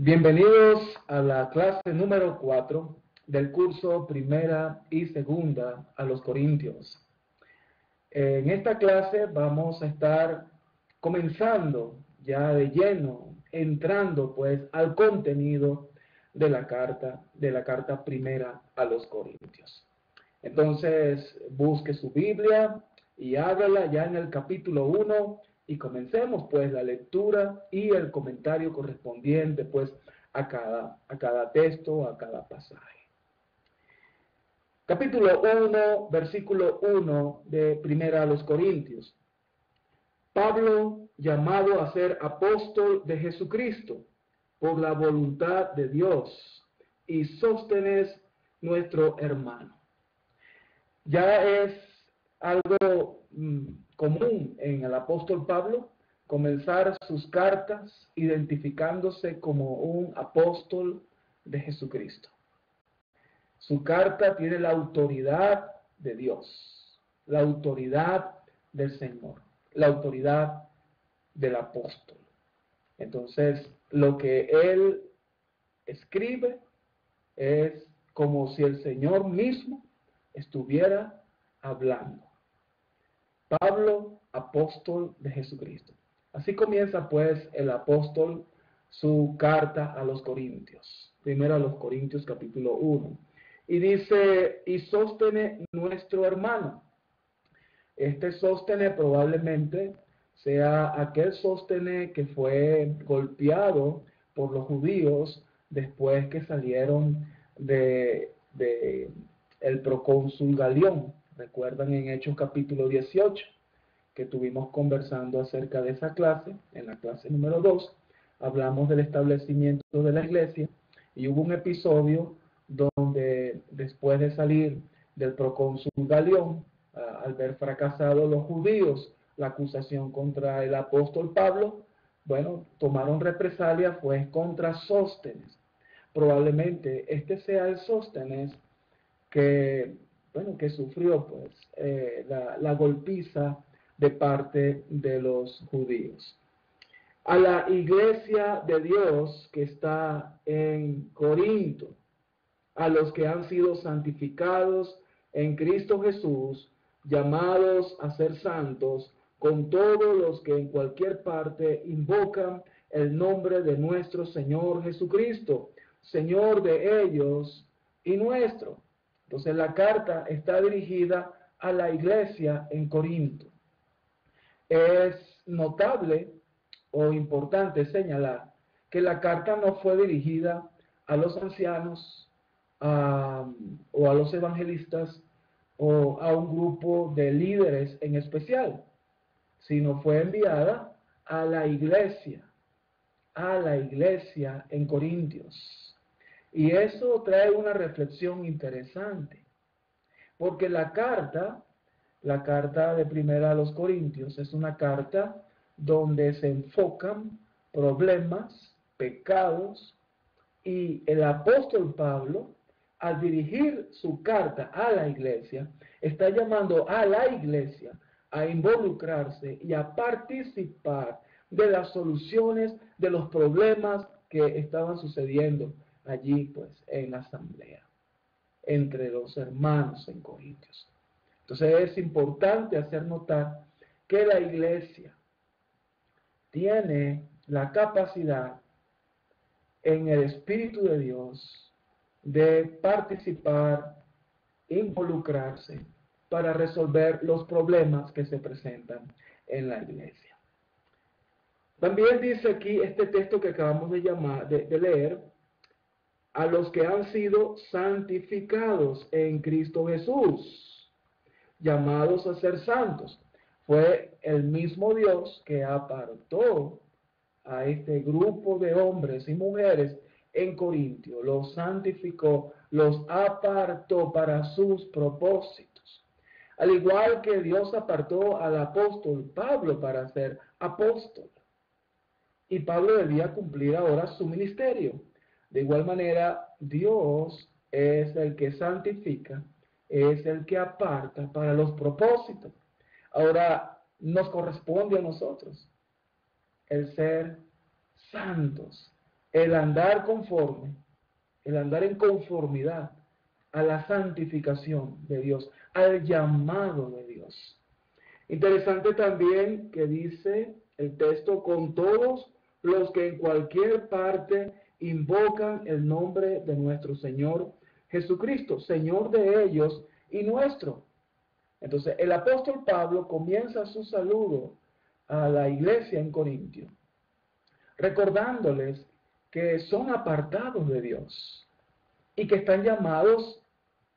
Bienvenidos a la clase número 4 del curso Primera y Segunda a los Corintios. En esta clase vamos a estar comenzando ya de lleno, entrando pues al contenido de la carta primera a los Corintios. Entonces busque su Biblia y ábrala ya en el capítulo 1 y comencemos pues la lectura y el comentario correspondiente pues a cada texto, a cada pasaje. Capítulo 1, versículo 1 de Primera a los Corintios. Pablo, llamado a ser apóstol de Jesucristo por la voluntad de Dios, y Sóstenes, nuestro hermano. Ya es algo común en el apóstol Pablo comenzar sus cartas identificándose como un apóstol de Jesucristo. Su carta tiene la autoridad de Dios, la autoridad del Señor, la autoridad del apóstol. Entonces, lo que él escribe es como si el Señor mismo estuviera hablando. Pablo, apóstol de Jesucristo. Así comienza pues el apóstol su carta a los Corintios. Primero a los Corintios capítulo 1. Y dice, y Sóstenes nuestro hermano. Este Sóstenes probablemente sea aquel Sóstenes que fue golpeado por los judíos después que salieron de el procónsul Galión. Recuerdan en Hechos capítulo 18 que estuvimos conversando acerca de esa clase, en la clase número 2, hablamos del establecimiento de la iglesia y hubo un episodio donde después de salir del procónsul Galión, al ver fracasado los judíos la acusación contra el apóstol Pablo, bueno, tomaron represalia, fue contra Sóstenes. Probablemente este sea el Sóstenes que sufrió pues la golpiza de parte de los judíos. A la iglesia de Dios que está en Corinto, a los que han sido santificados en Cristo Jesús, llamados a ser santos, con todos los que en cualquier parte invocan el nombre de nuestro Señor Jesucristo, Señor de ellos y nuestro. Entonces la carta está dirigida a la iglesia en Corinto. Es notable o importante señalar que la carta no fue dirigida a los ancianos o a los evangelistas o a un grupo de líderes en especial, sino fue enviada a la iglesia en Corintios. Y eso trae una reflexión interesante, porque la carta de Primera a los Corintios es una carta donde se enfocan problemas, pecados, y el apóstol Pablo, al dirigir su carta a la iglesia, está llamando a la iglesia a involucrarse y a participar de las soluciones de los problemas que estaban sucediendo allí pues en la asamblea entre los hermanos en Corintios. Entonces es importante hacer notar que la iglesia tiene la capacidad en el Espíritu de Dios de participar, involucrarse para resolver los problemas que se presentan en la iglesia. También dice aquí este texto que acabamos de leer, a los que han sido santificados en Cristo Jesús, llamados a ser santos. Fue el mismo Dios que apartó a este grupo de hombres y mujeres en Corintio, los santificó, los apartó para sus propósitos. Al igual que Dios apartó al apóstol Pablo para ser apóstol. Y Pablo debía cumplir ahora su ministerio. De igual manera, Dios es el que santifica, es el que aparta para los propósitos. Ahora nos corresponde a nosotros el ser santos el andar conforme, el andar en conformidad a la santificación de Dios, al llamado de Dios. Interesante también que dice el texto, con todos los que en cualquier parte invocan el nombre de nuestro Señor Jesucristo, Señor de ellos y nuestro. Entonces, el apóstol Pablo comienza su saludo a la iglesia en Corintio, recordándoles que son apartados de Dios y que están llamados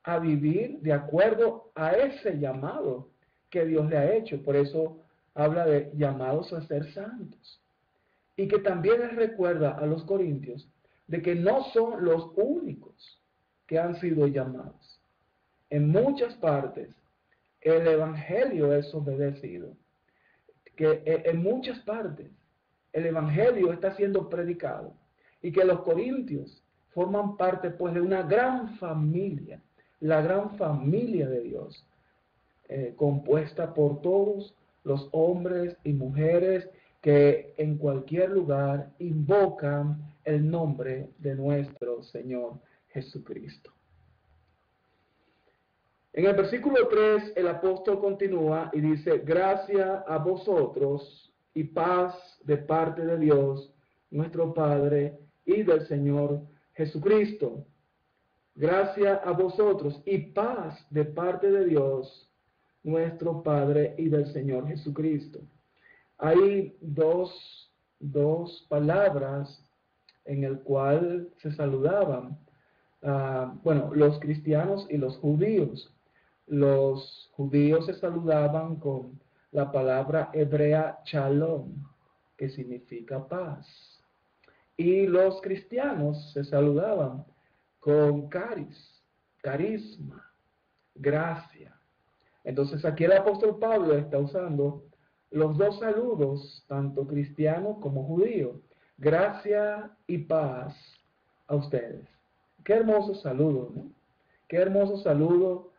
a vivir de acuerdo a ese llamado que Dios le ha hecho. Por eso habla de llamados a ser santos. Y que también les recuerda a los corintios de que no son los únicos que han sido llamados. En muchas partes el evangelio es obedecido, que en muchas partes el evangelio está siendo predicado y que los corintios forman parte pues de una gran familia, la gran familia de Dios, compuesta por todos los hombres y mujeres que en cualquier lugar invocan el nombre de nuestro Señor Jesucristo. En el versículo 3 el apóstol continúa y dice, gracia a vosotros y paz de parte de Dios, nuestro Padre, y del Señor Jesucristo. Gracia a vosotros y paz de parte de Dios, nuestro Padre, y del Señor Jesucristo. Hay dos palabras en el cual se saludaban, los cristianos y los judíos. Los judíos se saludaban con la palabra hebrea shalom, que significa paz. Y los cristianos se saludaban con carisma, gracia. Entonces aquí el apóstol Pablo está usando los dos saludos, tanto cristiano como judío. Gracia y paz a ustedes. Qué hermoso saludo, ¿no? Qué hermoso saludo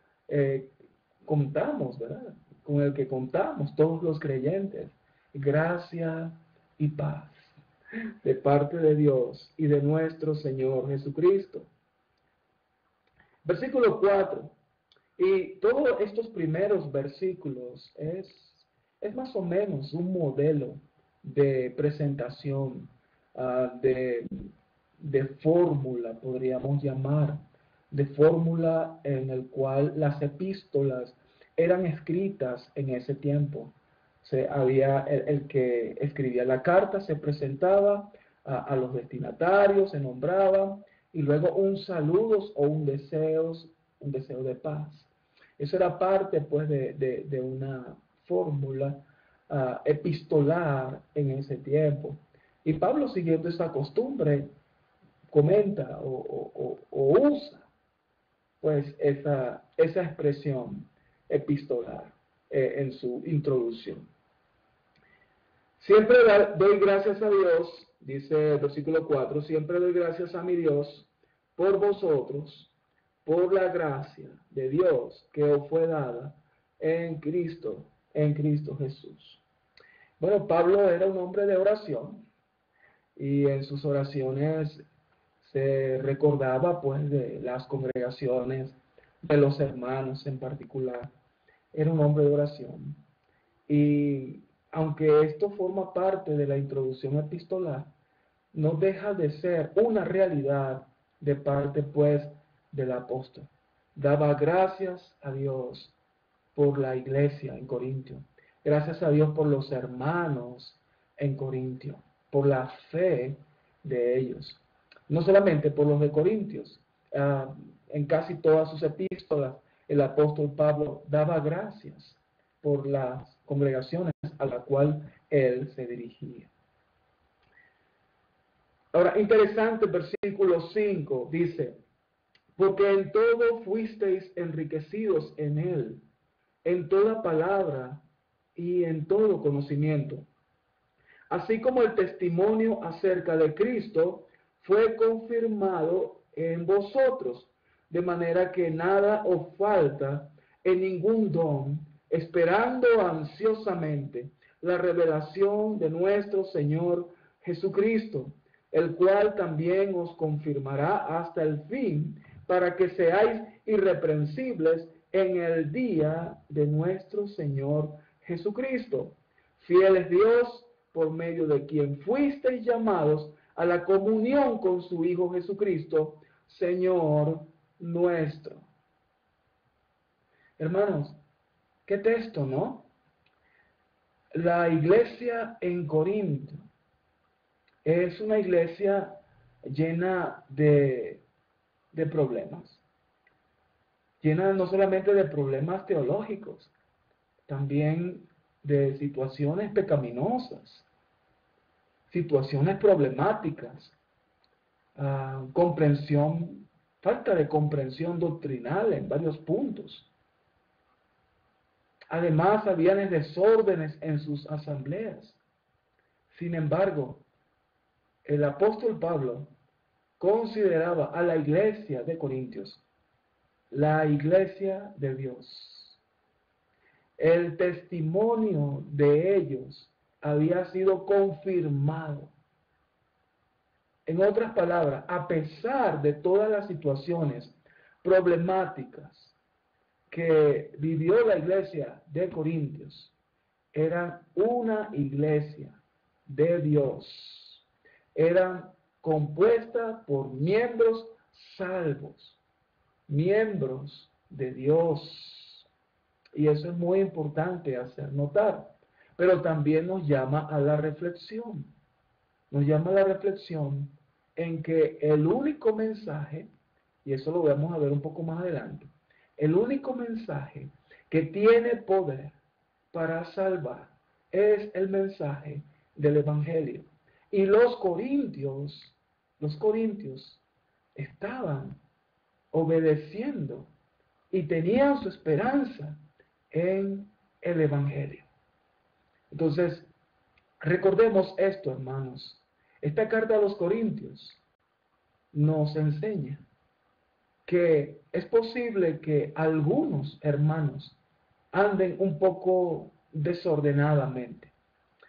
contamos, ¿verdad? Con el que contamos todos los creyentes. Gracia y paz de parte de Dios y de nuestro Señor Jesucristo. Versículo 4. Y todos estos primeros versículos es más o menos un modelo de presentación, de fórmula, podríamos llamar, de fórmula en el cual las epístolas eran escritas en ese tiempo. Había el que escribía la carta, se presentaba a los destinatarios, se nombraba, y luego un saludo o un deseo de paz. Eso era parte pues de una fórmula epistolar en ese tiempo. Y Pablo, siguiendo esa costumbre, comenta o usa pues esa expresión epistolar en su introducción. Siempre doy gracias a Dios, dice el versículo 4, siempre doy gracias a mi Dios por vosotros, por la gracia de Dios que os fue dada en Cristo Jesús. Bueno, Pablo era un hombre de oración y en sus oraciones se recordaba pues de las congregaciones, de los hermanos en particular. Era un hombre de oración. Y aunque esto forma parte de la introducción epistolar, no deja de ser una realidad de parte pues del apóstol. Daba gracias a Dios por la iglesia en Corintio. Gracias a Dios por los hermanos en Corintio, por la fe de ellos. No solamente por los de Corintios, en casi todas sus epístolas el apóstol Pablo daba gracias por las congregaciones a la cual él se dirigía. Ahora, interesante, versículo 5 dice, porque en todo fuisteis enriquecidos en él, en toda palabra y en todo conocimiento, así como el testimonio acerca de Cristo fue confirmado en vosotros, de manera que nada os falta en ningún don, esperando ansiosamente la revelación de nuestro Señor Jesucristo, el cual también os confirmará hasta el fin, para que seáis irreprensibles en el día de nuestro Señor Jesucristo. Fiel es Dios, por medio de quien fuisteis llamados a la comunión con su Hijo Jesucristo, Señor nuestro. Hermanos, qué texto, ¿no? La iglesia en Corinto es una iglesia llena de problemas, llena no solamente de problemas teológicos, también de situaciones pecaminosas, situaciones problemáticas, falta de comprensión doctrinal en varios puntos. Además, habían desórdenes en sus asambleas. Sin embargo, el apóstol Pablo consideraba a la iglesia de Corintios la iglesia de Dios. El testimonio de ellos había sido confirmado. En otras palabras, a pesar de todas las situaciones problemáticas que vivió la iglesia de Corintios, eran una iglesia de Dios. Eran compuesta por miembros salvos, miembros de Dios. Y eso es muy importante hacer notar. Pero también nos llama a la reflexión. Nos llama a la reflexión en que el único mensaje, y eso lo vamos a ver un poco más adelante, el único mensaje que tiene poder para salvar es el mensaje del Evangelio. Y los corintios estaban obedeciendo y tenían su esperanza en el Evangelio. Entonces, recordemos esto, hermanos. Esta carta a los Corintios nos enseña que es posible que algunos hermanos anden un poco desordenadamente.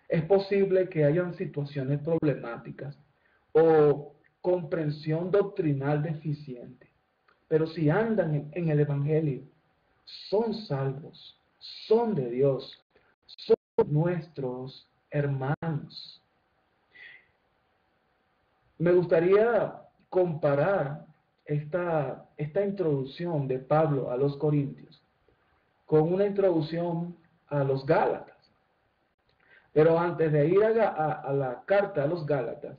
Es posible que hayan situaciones problemáticas o comprensión doctrinal deficiente. Pero si andan en el Evangelio, son salvos, son de Dios, son nuestros hermanos. Me gustaría comparar esta introducción de Pablo a los Corintios con una introducción a los Gálatas. Pero antes de ir a la carta a los Gálatas,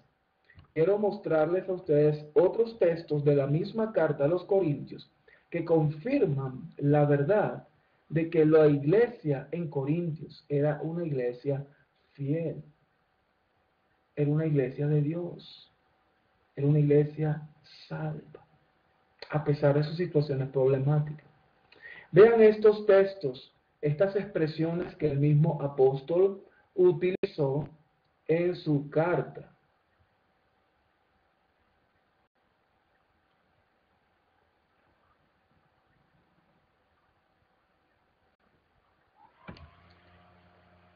quiero mostrarles a ustedes otros textos de la misma carta a los Corintios que confirman la verdad de que la iglesia en Corintios era una iglesia fiel, era una iglesia de Dios, era una iglesia salva, a pesar de sus situaciones problemáticas. Vean estos textos, estas expresiones que el mismo apóstol utilizó en su carta.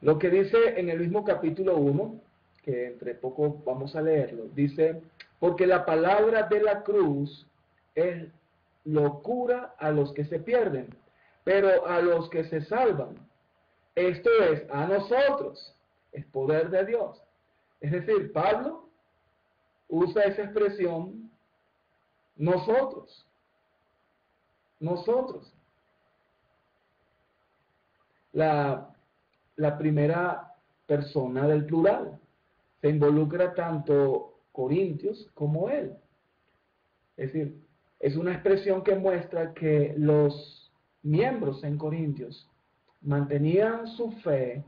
Lo que dice en el mismo capítulo 1, que entre poco vamos a leerlo, dice, porque la palabra de la cruz es locura a los que se pierden, pero a los que se salvan, esto es, a nosotros, es poder de Dios. Es decir, Pablo usa esa expresión, nosotros. La primera persona del plural. Se involucra tanto Corintios como él. Es decir, es una expresión que muestra que los miembros en Corintios mantenían su fe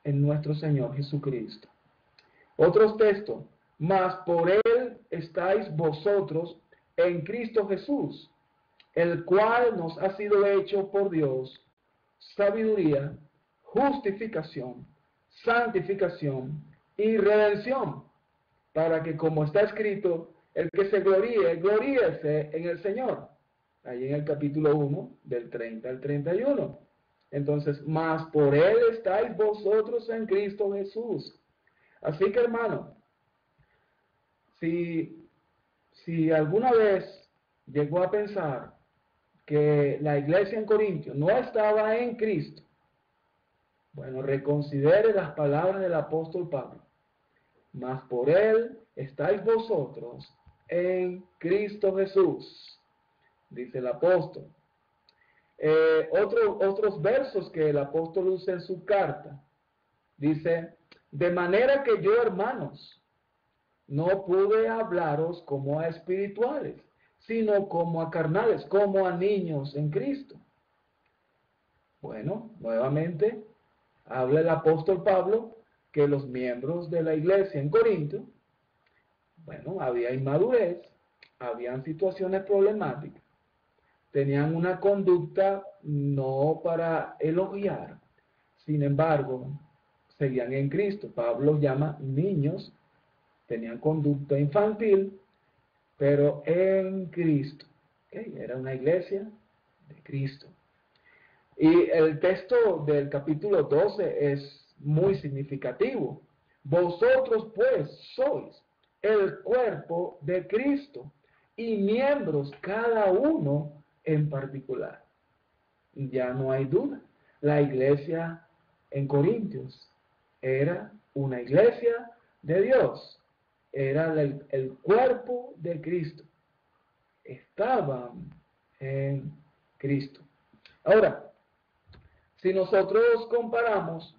en nuestro Señor Jesucristo. Otros textos, mas por él estáis vosotros en Cristo Jesús, el cual nos ha sido hecho por Dios sabiduría, justificación, santificación y redención, para que, como está escrito, el que se gloríe, gloríese en el Señor. Ahí en el capítulo 1, del 30 al 31. Entonces, mas por él estáis vosotros en Cristo Jesús. Así que, hermano, Si alguna vez llegó a pensar que la iglesia en Corintios no estaba en Cristo, bueno, reconsidere las palabras del apóstol Pablo. Mas por él estáis vosotros en Cristo Jesús, dice el apóstol. Otros versos que el apóstol usa en su carta, dice, de manera que yo, hermanos, no pude hablaros como a espirituales, sino como a carnales, como a niños en Cristo. Bueno, nuevamente habla el apóstol Pablo que los miembros de la iglesia en Corinto, bueno, había inmadurez, habían situaciones problemáticas, tenían una conducta no para elogiar, sin embargo, seguían en Cristo. Pablo llama niños, tenían conducta infantil, pero en Cristo. ¿Okay? Era una iglesia de Cristo. Y el texto del capítulo 12 es muy significativo. Vosotros pues sois el cuerpo de Cristo y miembros cada uno en particular. Ya no hay duda. La iglesia en Corintios era una iglesia de Dios. Era el cuerpo de Cristo. Estaban en Cristo. Ahora, si nosotros comparamos,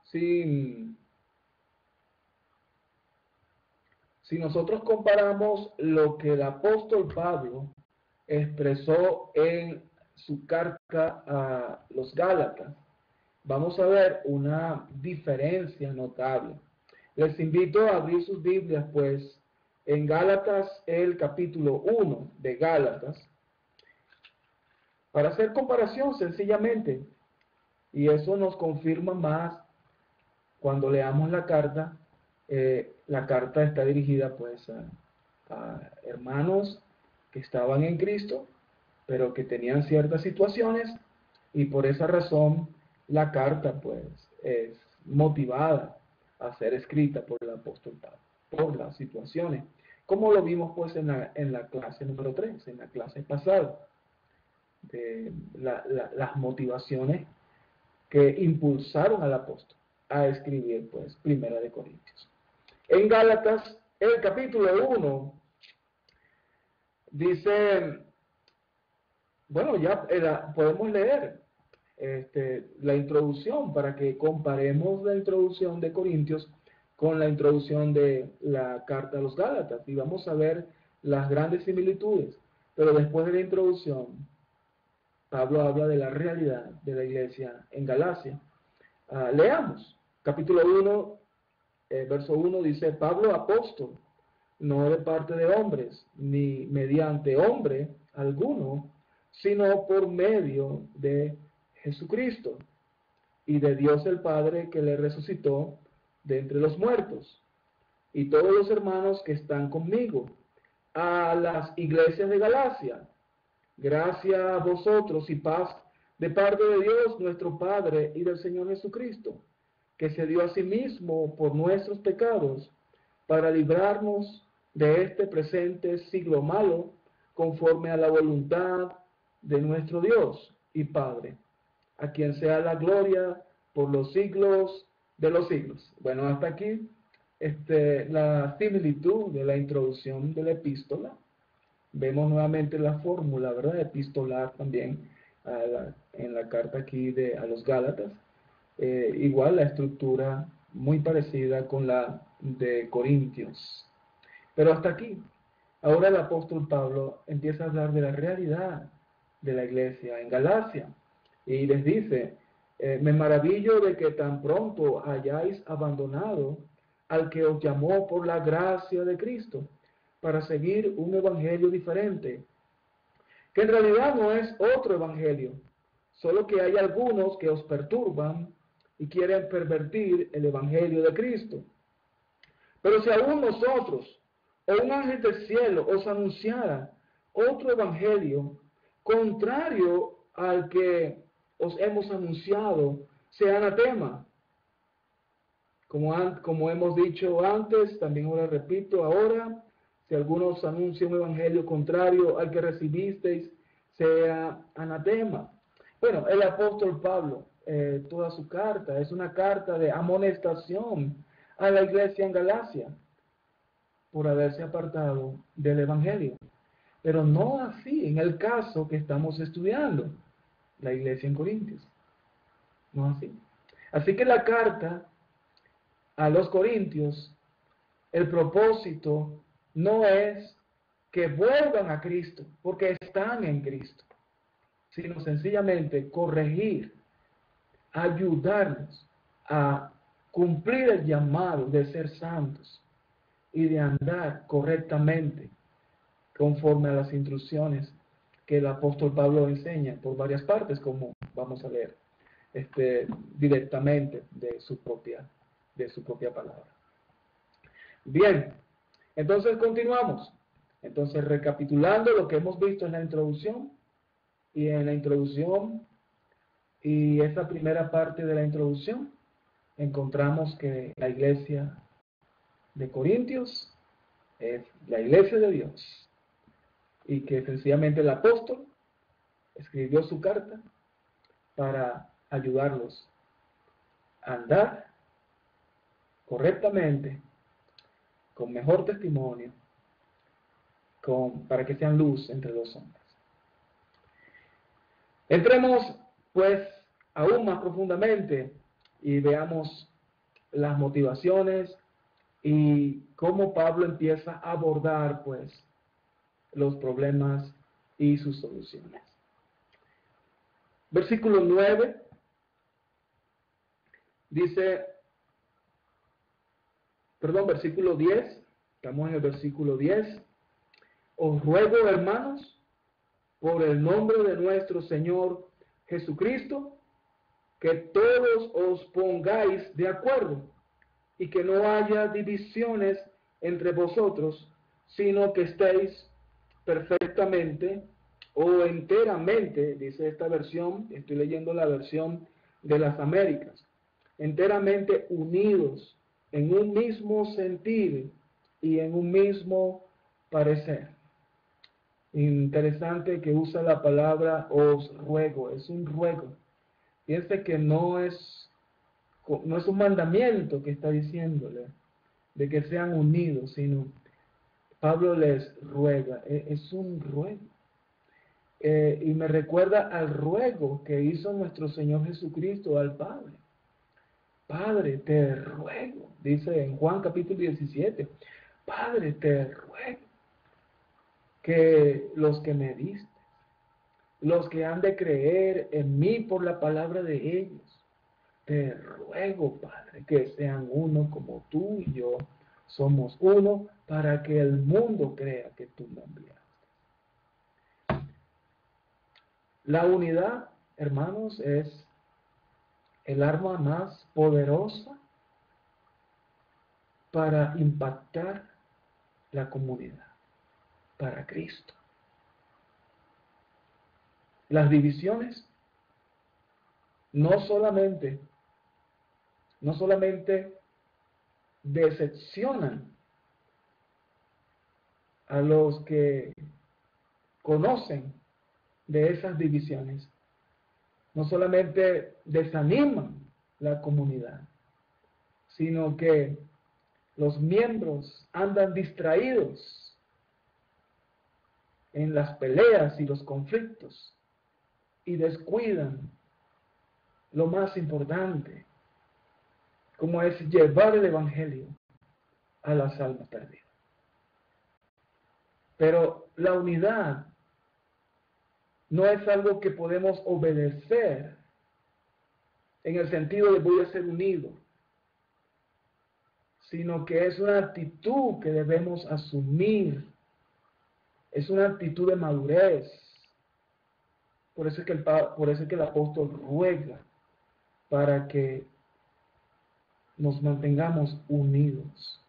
si nosotros comparamos lo que el apóstol Pablo expresó en su carta a los Gálatas, vamos a ver una diferencia notable. Les invito a abrir sus Biblias, pues, en Gálatas, el capítulo 1 de Gálatas, para hacer comparación sencillamente, y eso nos confirma más cuando leamos la carta. La carta está dirigida pues a hermanos que estaban en Cristo, pero que tenían ciertas situaciones, y por esa razón la carta pues es motivada a ser escrita por el apóstol Pablo, por las situaciones, como lo vimos pues en la clase número 3, en la clase pasada, de las motivaciones que impulsaron al apóstol a escribir pues Primera de Corintios. En Gálatas, el capítulo 1, dice, bueno, ya podemos leer la introducción para que comparemos la introducción de Corintios con la introducción de la carta a los Gálatas, y vamos a ver las grandes similitudes. Pero después de la introducción, Pablo habla de la realidad de la iglesia en Galacia. Leamos, capítulo 1, verso 1 dice, Pablo apóstol, no de parte de hombres, ni mediante hombre alguno, sino por medio de Jesucristo y de Dios el Padre que le resucitó de entre los muertos, y todos los hermanos que están conmigo, a las iglesias de Galacia. Gracias a vosotros y paz de parte de Dios nuestro Padre y del Señor Jesucristo, que se dio a sí mismo por nuestros pecados, para librarnos de este presente siglo malo, conforme a la voluntad de nuestro Dios y Padre, a quien sea la gloria por los siglos de los siglos. Bueno, hasta aquí la similitud de la introducción de la epístola. Vemos nuevamente la fórmula, ¿verdad?, epistolar también en la carta aquí a los Gálatas. Igual la estructura muy parecida con la de Corintios. Pero hasta aquí. Ahora el apóstol Pablo empieza a hablar de la realidad de la iglesia en Galacia. Y les dice, me maravillo de que tan pronto hayáis abandonado al que os llamó por la gracia de Cristo, para seguir un evangelio diferente, que en realidad no es otro evangelio, solo que hay algunos que os perturban y quieren pervertir el evangelio de Cristo. Pero si aún nosotros o un ángel del cielo os anunciara otro evangelio contrario al que os hemos anunciado, sea anatema. Como hemos dicho antes, también ahora repito, ahora, si alguno os anuncia un evangelio contrario al que recibisteis, sea anatema. Bueno, el apóstol Pablo, toda su carta, es una carta de amonestación a la iglesia en Galacia por haberse apartado del evangelio. Pero no así en el caso que estamos estudiando, la iglesia en Corintios. No así. Así que la carta a los Corintios, el propósito no es que vuelvan a Cristo, porque están en Cristo, sino sencillamente corregir, ayudarnos a cumplir el llamado de ser santos y de andar correctamente conforme a las instrucciones que el apóstol Pablo enseña por varias partes, como vamos a leer directamente de su propia palabra. Bien, entonces continuamos. Entonces, recapitulando lo que hemos visto en la introducción, y esa primera parte de la introducción, encontramos que la iglesia de Corintios es la iglesia de Dios, y que sencillamente el apóstol escribió su carta para ayudarlos a andar correctamente, con mejor testimonio, para que sean luz entre los hombres. Entremos pues aún más profundamente y veamos las motivaciones y cómo Pablo empieza a abordar pues los problemas y sus soluciones. Versículo 9 dice, versículo 10, estamos en el versículo 10. Os ruego, hermanos, por el nombre de nuestro Señor Jesucristo, que todos os pongáis de acuerdo y que no haya divisiones entre vosotros, sino que estéis perfectamente o enteramente, dice esta versión, estoy leyendo la versión de las Américas, enteramente unidos en un mismo sentir y en un mismo parecer. Interesante que usa la palabra os ruego, es un ruego. Piense que no es un mandamiento que está diciéndole de que sean unidos, sino Pablo les ruega, es un ruego. Y me recuerda al ruego que hizo nuestro Señor Jesucristo al Padre. Padre, te ruego, dice en Juan capítulo 17, Padre, te ruego que los que me diste, los que han de creer en mí por la palabra de ellos, te ruego, Padre, que sean uno como tú y yo somos uno, para que el mundo crea que tú me enviaste. La unidad, hermanos, es el arma más poderosa para impactar la comunidad, para Cristo. Las divisiones no solamente decepcionan a los que conocen de esas divisiones, no solamente desaniman la comunidad, sino que los miembros andan distraídos en las peleas y los conflictos y descuidan lo más importante, como es llevar el evangelio a las almas perdidas. Pero la unidad no es algo que podemos obedecer en el sentido de voy a ser unido, sino que es una actitud que debemos asumir, es una actitud de madurez. Por eso es que el apóstol ruega para que nos mantengamos unidos.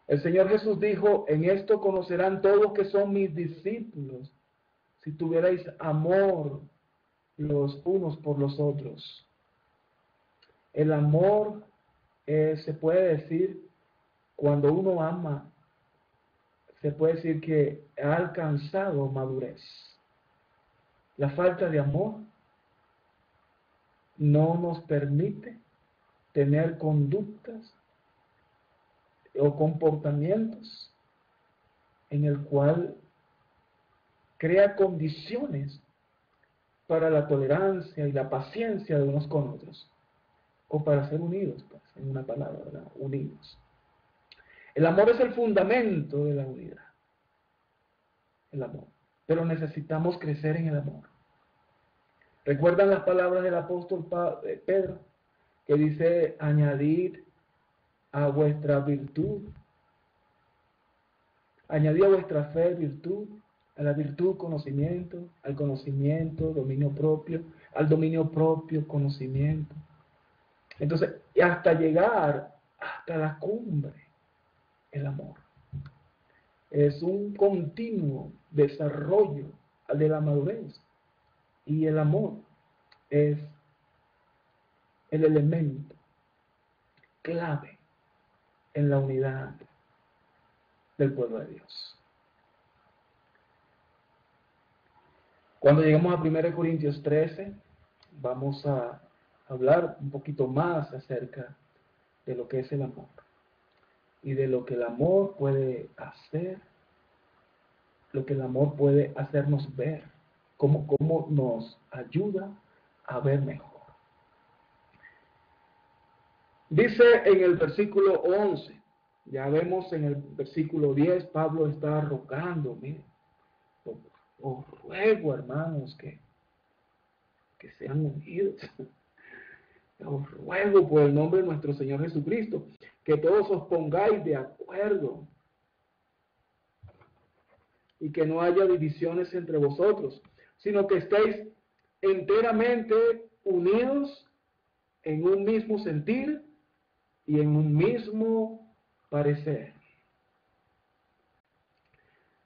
El Señor Jesús dijo, en esto conocerán todos que son mis discípulos, si tuvierais amor los unos por los otros. El amor se puede decir, cuando uno ama, se puede decir que ha alcanzado madurez. La falta de amor no nos permite tener conductas o comportamientos en el cual crea condiciones para la tolerancia y la paciencia de unos con otros, o para ser unidos, pues, en una palabra, ¿verdad? Unidos. El amor es el fundamento de la unidad, el amor, pero necesitamos crecer en el amor. ¿Recuerdan las palabras del apóstol Pedro, que dice, añadid a vuestra virtud, añadid a vuestra fe virtud, a la virtud conocimiento, al conocimiento dominio propio, al dominio propio conocimiento? Entonces, hasta llegar hasta la cumbre, el amor. Es un continuo desarrollo de la madurez. Y el amor es el elemento clave en la unidad del pueblo de Dios. Cuando lleguemos a 1 Corintios 13, vamos a hablar un poquito más acerca de lo que es el amor y de lo que el amor puede hacer, lo que el amor puede hacernos ver, cómo nos ayuda a ver mejor. Dice en el versículo 11, ya vemos en el versículo 10, Pablo está rogando, miren, os ruego, hermanos, que sean unidos. Os ruego por el nombre de nuestro Señor Jesucristo, que todos os pongáis de acuerdo y que no haya divisiones entre vosotros, sino que estéis enteramente unidos en un mismo sentir y en un mismo parecer.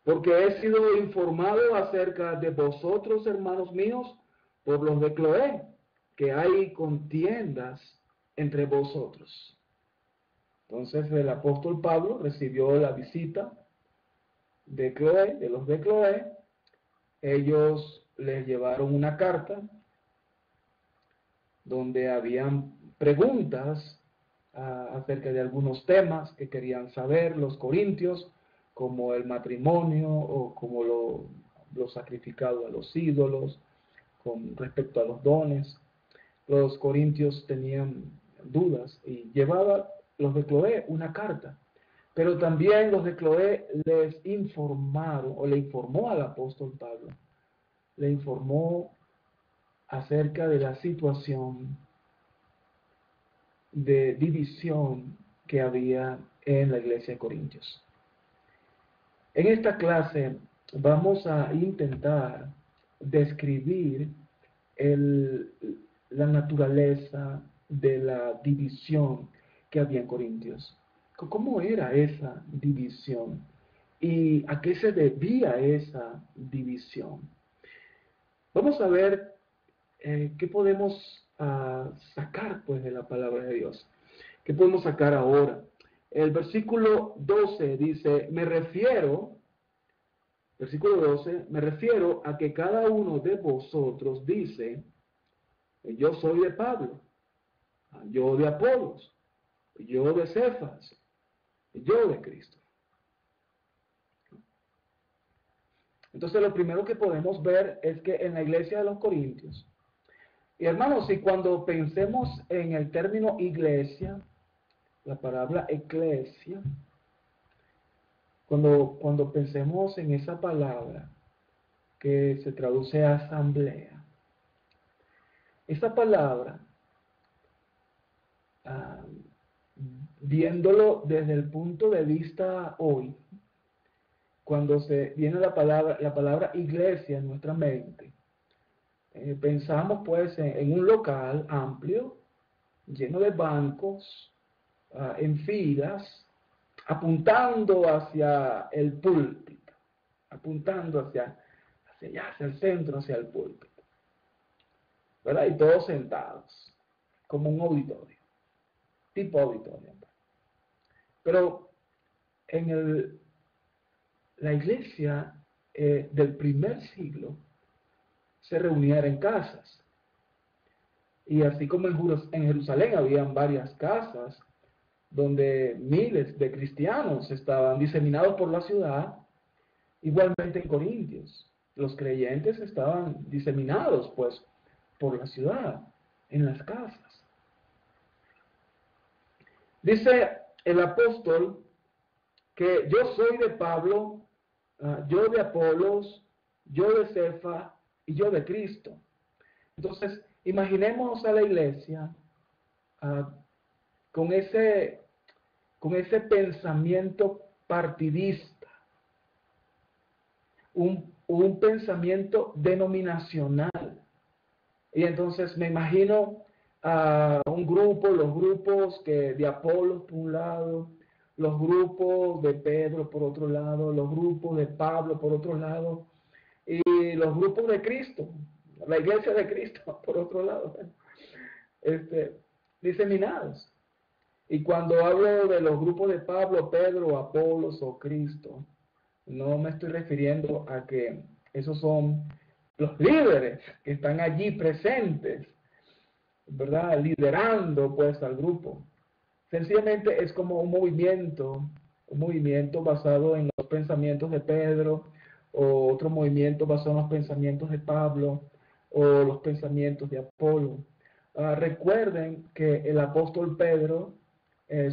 Porque he sido informado acerca de vosotros, hermanos míos, por los de Cloé, que hay contiendas entre vosotros. Entonces el apóstol Pablo recibió la visita de Cloé, de los de Cloé. Ellos les llevaron una carta donde habían preguntas acerca de algunos temas que querían saber los corintios, como el matrimonio o como lo sacrificado a los ídolos, con respecto a los dones. Los corintios tenían dudas y llevaba los de Cloé una carta, pero también los de Cloé les informaron, o le informó al apóstol Pablo, le informó acerca de la situación de división que había en la iglesia de Corintios. En esta clase vamos a intentar describir la naturaleza de la división que había en Corintios. ¿Cómo era esa división? ¿Y a qué se debía esa división? Vamos a ver qué podemos sacar pues de la palabra de Dios. ¿Qué podemos sacar ahora? El versículo 12 dice, versículo 12, me refiero a que cada uno de vosotros dice, yo soy de Pablo, yo de Apolos, yo de Cefas, yo de Cristo. Entonces lo primero que podemos ver es que en la iglesia de los Corintios, y hermanos, si cuando pensemos en el término iglesia, la palabra eclesia, cuando pensemos en esa palabra que se traduce a asamblea, esa palabra, viéndolo desde el punto de vista hoy, cuando se viene la palabra iglesia en nuestra mente, pensamos pues en un local amplio, lleno de bancos, en filas, apuntando hacia el púlpito, apuntando hacia allá, hacia el centro, hacia el púlpito, ¿verdad? Y todos sentados, como un auditorio. tipo auditorio. Pero en la iglesia del primer siglo se reunía en casas. Y así como en Jerusalén habían varias casas donde miles de cristianos estaban diseminados por la ciudad, igualmente en Corintios los creyentes estaban diseminados pues por la ciudad, en las casas. Dice el apóstol que yo soy de Pablo, yo de Apolos, yo de Cefa y yo de Cristo. Entonces, imaginemos a la iglesia con ese pensamiento partidista, un pensamiento denominacional. Y entonces me imagino a un grupo, los grupos de Apolos por un lado, los grupos de Pedro por otro lado, los grupos de Pablo por otro lado, y los grupos de Cristo, la iglesia de Cristo por otro lado, diseminados. Y cuando hablo de los grupos de Pablo, Pedro, Apolos o Cristo, no me estoy refiriendo a que esos son los líderes que están allí presentes, ¿verdad? Liderando pues al grupo. Sencillamente es como un movimiento basado en los pensamientos de Pedro, o otro movimiento basado en los pensamientos de Pablo, o los pensamientos de Apolo. Recuerden que el apóstol Pedro,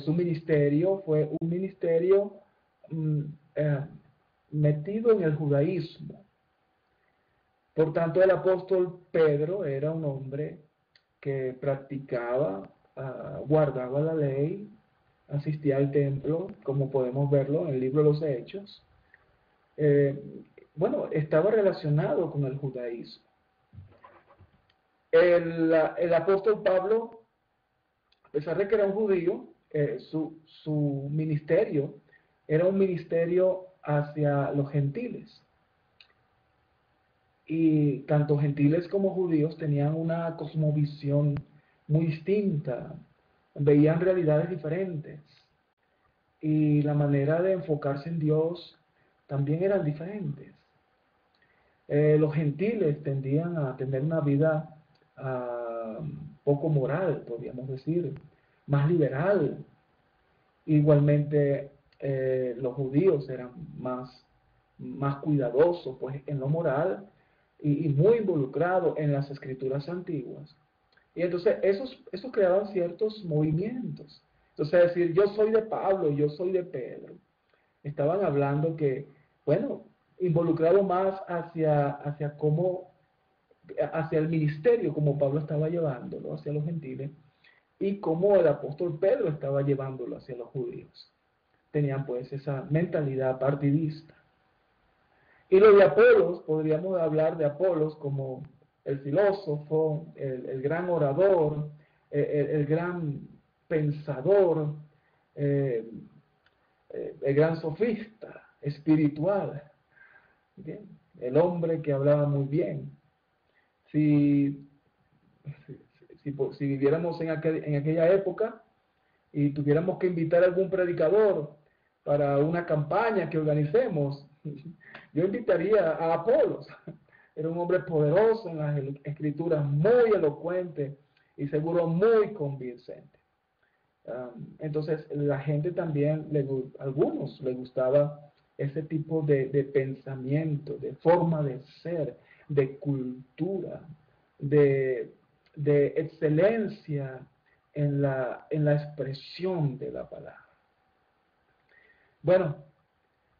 su ministerio fue un ministerio metido en el judaísmo. Por tanto, el apóstol Pedro era un hombre que practicaba, guardaba la ley, asistía al templo, como podemos verlo en el libro de los Hechos. Estaba relacionado con el judaísmo. El apóstol Pablo, a pesar de que era un judío, su ministerio era un ministerio hacia los gentiles. Y tanto gentiles como judíos tenían una cosmovisión muy distinta, veían realidades diferentes. Y la manera de enfocarse en Dios también eran diferentes. Los gentiles tendían a tener una vida poco moral, podríamos decir, más liberal. Igualmente, los judíos eran más cuidadosos pues, en lo moral y muy involucrados en las escrituras antiguas. Y entonces, esos creaban ciertos movimientos. Entonces, decir, yo soy de Pablo, yo soy de Pedro. Estaban hablando que, involucrado más hacia el ministerio, como Pablo estaba llevándolo hacia los gentiles, y como el apóstol Pedro estaba llevándolo hacia los judíos. Tenían pues esa mentalidad partidista. Y lo de Apolos, podríamos hablar de Apolos como el filósofo, el gran orador, el gran pensador, el gran sofista espiritual, ¿bien? El hombre que hablaba muy bien. Si viviéramos en aquella época y tuviéramos que invitar a algún predicador para una campaña que organicemos, yo invitaría a Apolos. Era un hombre poderoso en las escrituras, muy elocuente y seguro muy convincente. Entonces, la gente también, algunos les gustaba ese tipo de pensamiento, de forma de ser, de cultura, de excelencia en la expresión de la palabra. Bueno,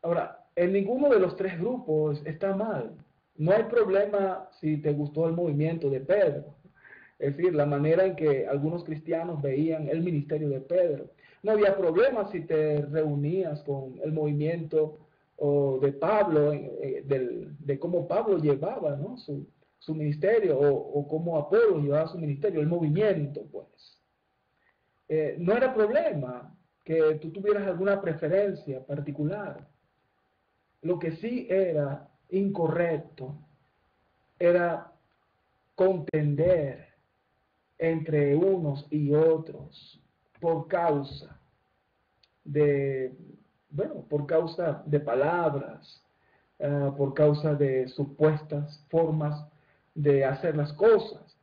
ahora, en ninguno de los tres grupos está mal. No hay problema si te gustó el movimiento de Pedro. Es decir, la manera en que algunos cristianos veían el ministerio de Pedro. No había problema si te reunías con el movimiento de Pablo, de cómo Pablo llevaba, ¿no? su ministerio, o cómo Apolo llevaba su ministerio, el movimiento, pues. No era problema que tú tuvieras alguna preferencia particular. Lo que sí era incorrecto era contender entre unos y otros por causa de, bueno, por causa de palabras, por causa de supuestas formas de hacer las cosas,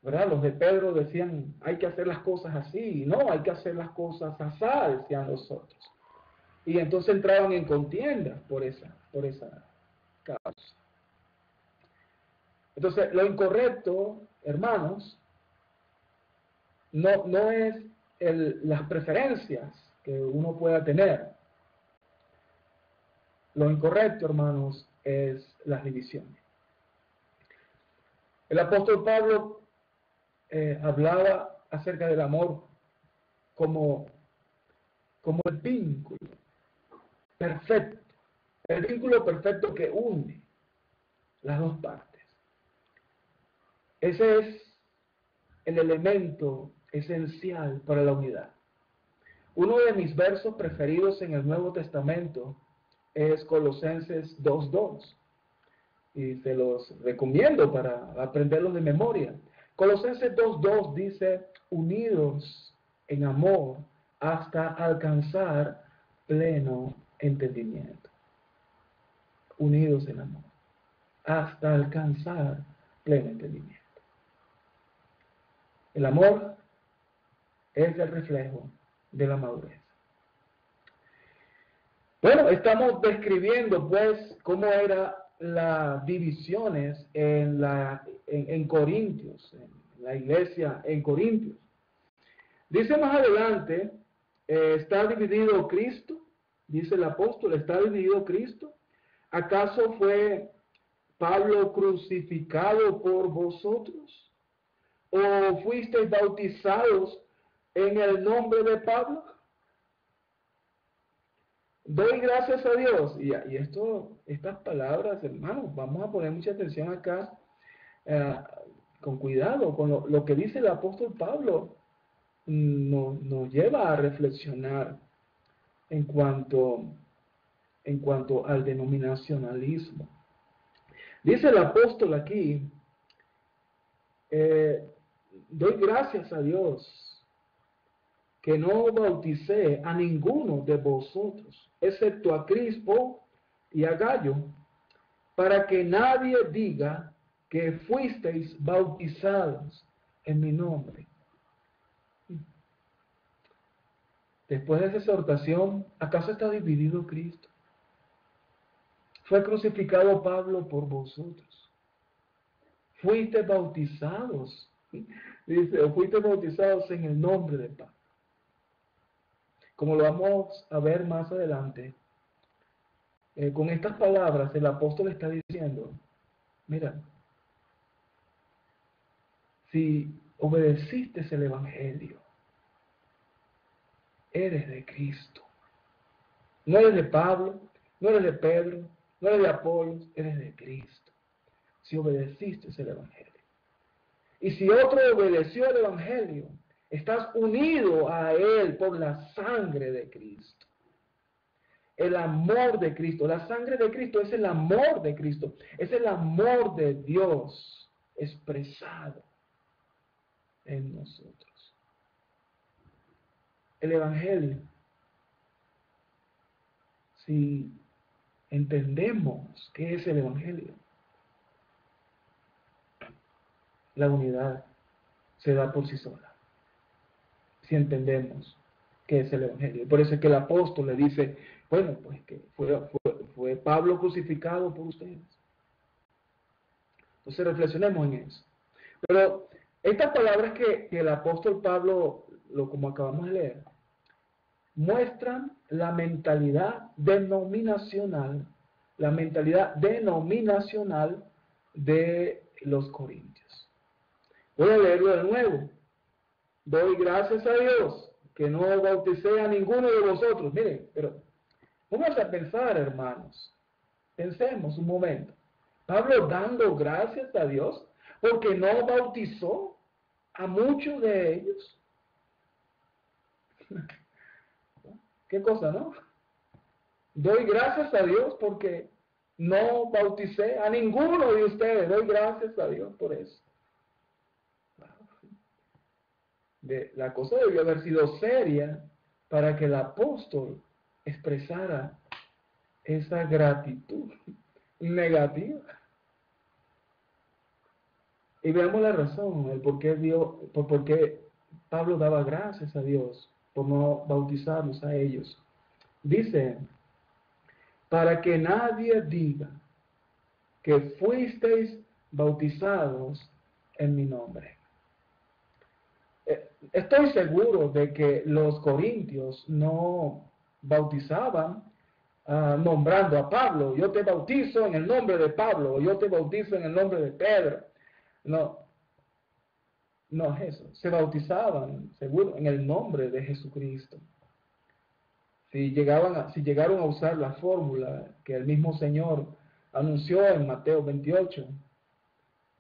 ¿verdad? Los de Pedro decían, hay que hacer las cosas así, no, hay que hacer las cosas así, decían los otros. Y entonces entraban en contienda por esa causa. Entonces, lo incorrecto, hermanos, no es las preferencias que uno pueda tener. Lo incorrecto, hermanos, es las divisiones. El apóstol Pablo hablaba acerca del amor como el vínculo perfecto, el vínculo perfecto que une las dos partes. Ese es el elemento esencial para la unidad. Uno de mis versos preferidos en el Nuevo Testamento es Colosenses 2:2, y se los recomiendo para aprenderlos de memoria. Colosenses 2:2 dice, unidos en amor hasta alcanzar pleno entendimiento. Unidos en amor hasta alcanzar pleno entendimiento. El amor es el reflejo de la madurez. Bueno, estamos describiendo pues cómo eran las divisiones en Corintios, en la iglesia en Corintios. Dice más adelante, ¿está dividido Cristo? Dice el apóstol, ¿está dividido Cristo? ¿Acaso fue Pablo crucificado por vosotros? ¿O fuisteis bautizados en el nombre de Pablo? Doy gracias a Dios. Y estas palabras, hermanos, vamos a poner mucha atención acá, con cuidado, con lo que dice el apóstol Pablo, nos lleva a reflexionar en cuanto al denominacionalismo. Dice el apóstol aquí, doy gracias a Dios que no bauticé a ninguno de vosotros, excepto a Crispo y a Gallo, para que nadie diga que fuisteis bautizados en mi nombre. Después de esa exhortación, ¿acaso está dividido Cristo? Fue crucificado Pablo por vosotros. Fuiste bautizados, dice, o fuiste bautizados en el nombre de Pablo. Como lo vamos a ver más adelante, con estas palabras el apóstol está diciendo, mira, si obedeciste el evangelio, eres de Cristo. No eres de Pablo, no eres de Pedro, no eres de Apolos, eres de Cristo. Si obedeciste el evangelio. Y si otro obedeció el evangelio, estás unido a él por la sangre de Cristo. El amor de Cristo, la sangre de Cristo es el amor de Cristo, es el amor de Dios expresado en nosotros. El evangelio, si entendemos qué es el evangelio, la unidad se da por sí sola. Si entendemos qué es el evangelio. Por eso es que el apóstol le dice, bueno, pues que fue Pablo crucificado por ustedes. Entonces reflexionemos en eso. Pero estas palabras que el apóstol Pablo, como acabamos de leer, muestran la mentalidad denominacional de los corintios. Voy a leerlo de nuevo. Doy gracias a Dios que no bauticé a ninguno de vosotros. Miren, pero vamos a pensar, hermanos. Pensemos un momento. Pablo dando gracias a Dios porque no bautizó a muchos de ellos. ¿Qué cosa, no? Doy gracias a Dios porque no bauticé a ninguno de ustedes. Doy gracias a Dios por eso. la cosa debió haber sido seria para que el apóstol expresara esa gratitud negativa. Y veamos la razón, el por qué Pablo daba gracias a Dios por no bautizarlos a ellos. Dice, para que nadie diga que fuisteis bautizados en mi nombre. Estoy seguro de que los corintios no bautizaban nombrando a Pablo. Yo te bautizo en el nombre de Pablo, yo te bautizo en el nombre de Pedro. No, no es eso. Se bautizaban, seguro, en el nombre de Jesucristo. Si llegaron a usar la fórmula que el mismo Señor anunció en Mateo 28,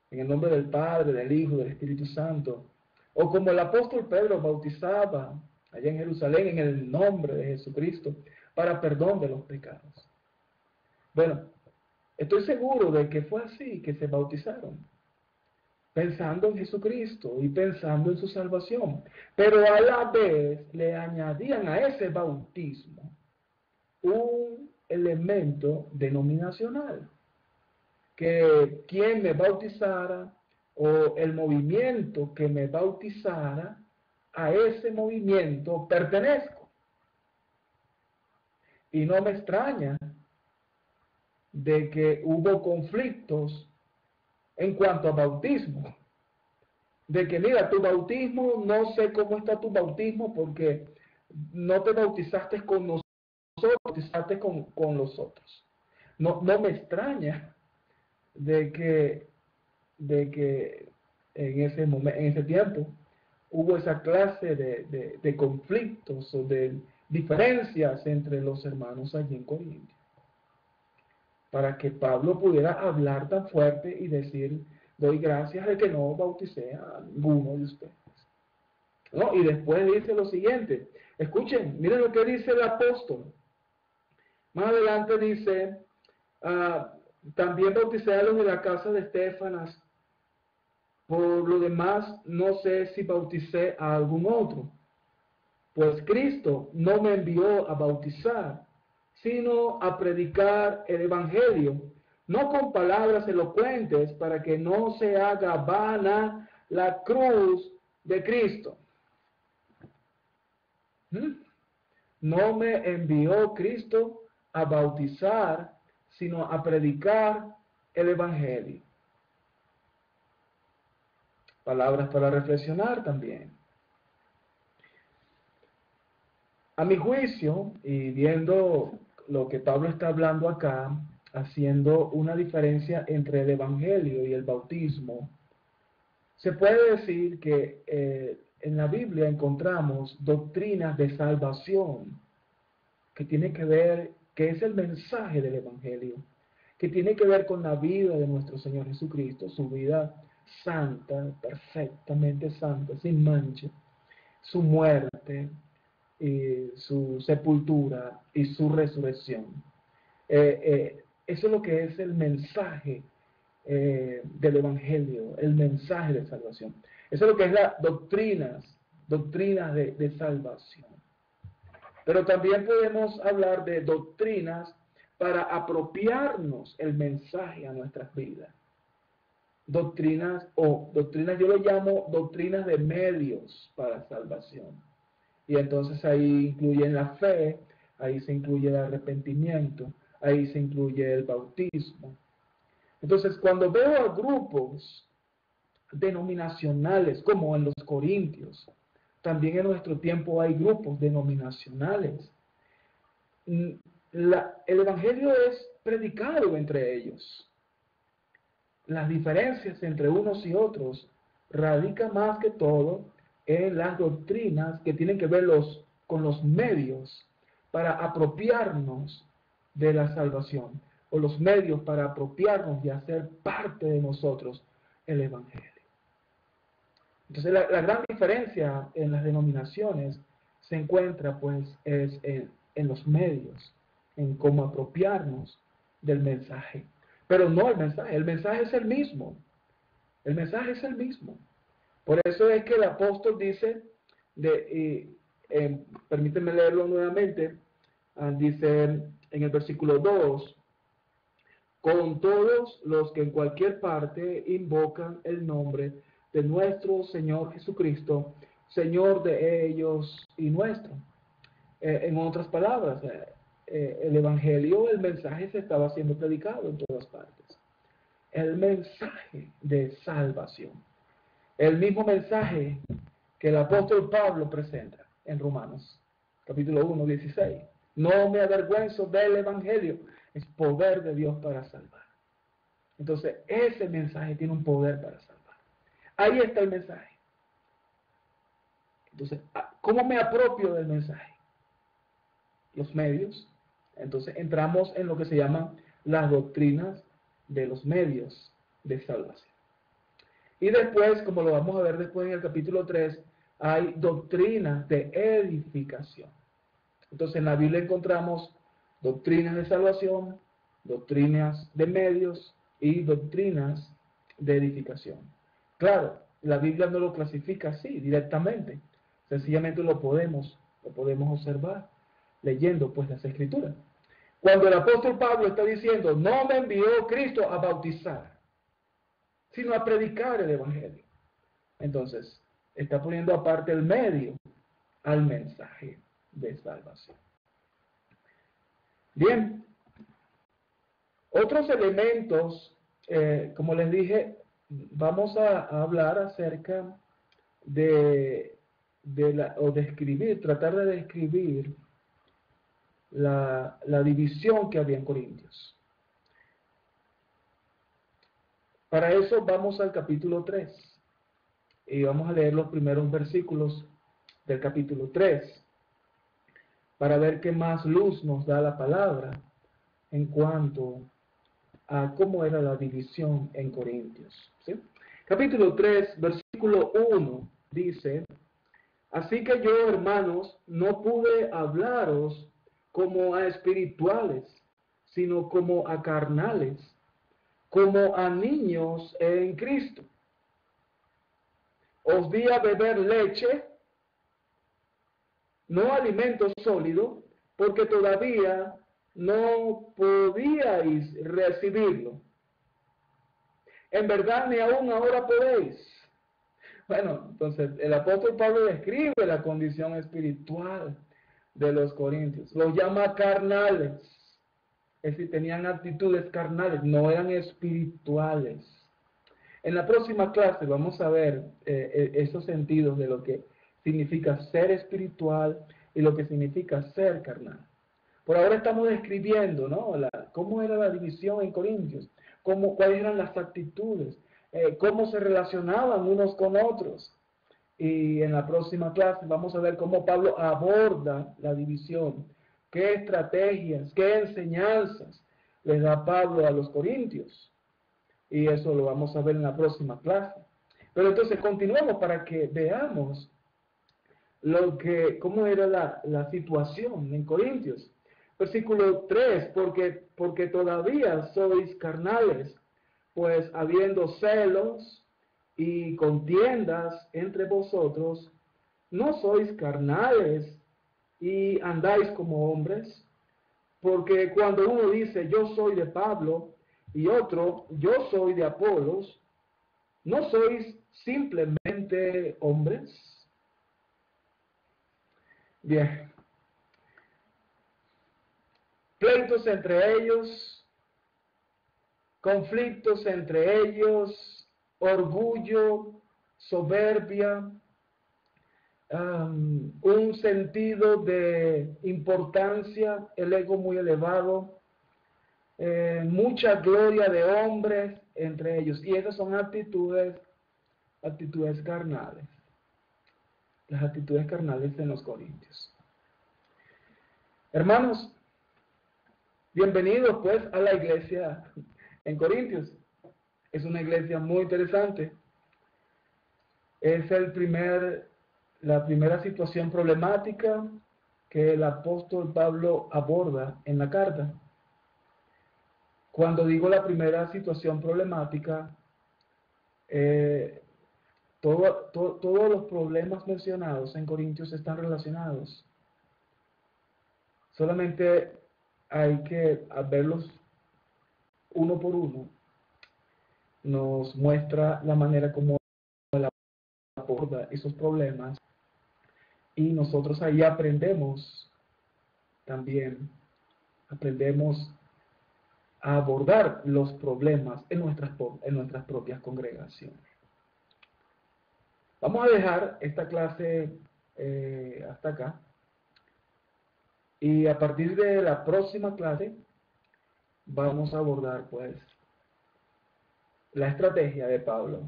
en el nombre del Padre, del Hijo, del Espíritu Santo, o como el apóstol Pedro bautizaba allá en Jerusalén en el nombre de Jesucristo para perdón de los pecados. Bueno, estoy seguro de que fue así que se bautizaron, pensando en Jesucristo y pensando en su salvación, pero a la vez le añadían a ese bautismo un elemento denominacional, que quien me bautizara o el movimiento que me bautizara, a ese movimiento pertenezco. Y no me extraña de que hubo conflictos en cuanto a bautismo, de que mira, tu bautismo, no sé cómo está tu bautismo porque no te bautizaste con nosotros, bautizaste con los otros. No me extraña de que en ese tiempo hubo esa clase de conflictos o de diferencias entre los hermanos allí en Corinto, para que Pablo pudiera hablar tan fuerte y decir, doy gracias de que no bauticé a ninguno de ustedes. ¿No? Y después dice lo siguiente, escuchen, miren lo que dice el apóstol. Más adelante dice, también bauticé a los de la casa de Estéfanas. Por lo demás, no sé si bauticé a algún otro, pues Cristo no me envió a bautizar, sino a predicar el Evangelio, no con palabras elocuentes, para que no se haga vana la cruz de Cristo. No me envió Cristo a bautizar, sino a predicar el Evangelio. Palabras para reflexionar también. A mi juicio, y viendo lo que Pablo está hablando acá, haciendo una diferencia entre el Evangelio y el bautismo, se puede decir que en la Biblia encontramos doctrinas de salvación que tiene que ver, que es el mensaje del Evangelio, que tiene que ver con la vida de nuestro Señor Jesucristo, su vida santa, perfectamente santa, sin mancha, su muerte, su sepultura y su resurrección. Eso es lo que es el mensaje del Evangelio, el mensaje de salvación. Eso es lo que es las doctrinas de salvación. Pero también podemos hablar de doctrinas para apropiarnos el mensaje a nuestras vidas. Doctrinas, yo lo llamo doctrinas de medios para salvación. Y entonces ahí incluyen la fe, ahí se incluye el arrepentimiento, ahí se incluye el bautismo. Entonces, cuando veo a grupos denominacionales, como en los Corintios, también en nuestro tiempo hay grupos denominacionales. El Evangelio es predicado entre ellos. Las diferencias entre unos y otros radican más que todo en las doctrinas que tienen que ver con los medios para apropiarnos de la salvación, o los medios para apropiarnos y hacer parte de nosotros el Evangelio. Entonces la gran diferencia en las denominaciones se encuentra pues es en los medios, en cómo apropiarnos del mensaje. Pero no el mensaje es el mismo. El mensaje es el mismo. Por eso es que el apóstol dice, permíteme leerlo nuevamente. Dice en el versículo 2, con todos los que en cualquier parte invocan el nombre de nuestro Señor Jesucristo, Señor de ellos y nuestro. En otras palabras, el Evangelio, el mensaje se estaba siendo predicado en todas partes. El mensaje de salvación. El mismo mensaje que el apóstol Pablo presenta en Romanos, capítulo 1, 16. No me avergüenzo del Evangelio, es poder de Dios para salvar. Entonces, ese mensaje tiene un poder para salvar. Ahí está el mensaje. Entonces, ¿cómo me apropio del mensaje? Los medios. Entonces, entramos en lo que se llaman las doctrinas de los medios de salvación. Y después, como lo vamos a ver después en el capítulo 3, hay doctrinas de edificación. Entonces, en la Biblia encontramos doctrinas de salvación, doctrinas de medios y doctrinas de edificación. Claro, la Biblia no lo clasifica así directamente. Sencillamente lo podemos observar leyendo pues las Escrituras. Cuando el apóstol Pablo está diciendo, no me envió Cristo a bautizar, sino a predicar el Evangelio. Entonces, está poniendo aparte el medio al mensaje de salvación. Bien, otros elementos, como les dije, vamos a hablar acerca tratar de describir la división que había en Corintios. Para eso vamos al capítulo 3 y vamos a leer los primeros versículos del capítulo 3 para ver qué más luz nos da la palabra en cuanto a cómo era la división en Corintios. ¿Sí? Capítulo 3, versículo 1 dice: así que yo, hermanos, no pude hablaros como a espirituales, sino como a carnales, como a niños en Cristo. Os di a beber leche, no alimento sólido, porque todavía no podíais recibirlo. En verdad, ni aún ahora podéis. Bueno, entonces el apóstol Pablo describe la condición espiritual de los corintios. Los llama carnales. Es decir, tenían actitudes carnales, no eran espirituales. En la próxima clase vamos a ver esos sentidos de lo que significa ser espiritual y lo que significa ser carnal. Por ahora estamos describiendo, ¿no?, cómo era la división en Corintios, cuáles eran las actitudes, cómo se relacionaban unos con otros. Y en la próxima clase vamos a ver cómo Pablo aborda la división, qué estrategias, qué enseñanzas les da Pablo a los corintios. Y eso lo vamos a ver en la próxima clase. Pero entonces continuemos para que veamos cómo era la situación en Corintios. Versículo 3, porque todavía sois carnales, pues habiendo celos y contiendas entre vosotros, no sois carnales y andáis como hombres, porque cuando uno dice yo soy de Pablo y otro yo soy de Apolos, ¿no sois simplemente hombres? Bien. Pleitos entre ellos, conflictos entre ellos, orgullo, soberbia, un sentido de importancia, el ego muy elevado, mucha gloria de hombres entre ellos. Y esas son actitudes carnales. Las actitudes carnales de los corintios. Hermanos, bienvenidos pues a la iglesia en Corintios. Es una iglesia muy interesante. Es la primera situación problemática que el apóstol Pablo aborda en la carta. Cuando digo la primera situación problemática, todos los problemas mencionados en Corintios están relacionados. Solamente hay que verlos uno por uno. Nos muestra la manera como él aborda esos problemas, y nosotros ahí aprendemos a abordar los problemas en nuestras propias congregaciones. Vamos a dejar esta clase hasta acá, y a partir de la próxima clase vamos a abordar pues la estrategia de Pablo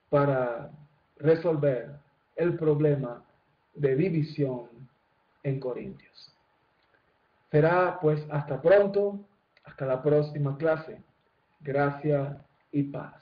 para resolver el problema de división en Corintios. Será pues hasta pronto, hasta la próxima clase. Gracia y paz.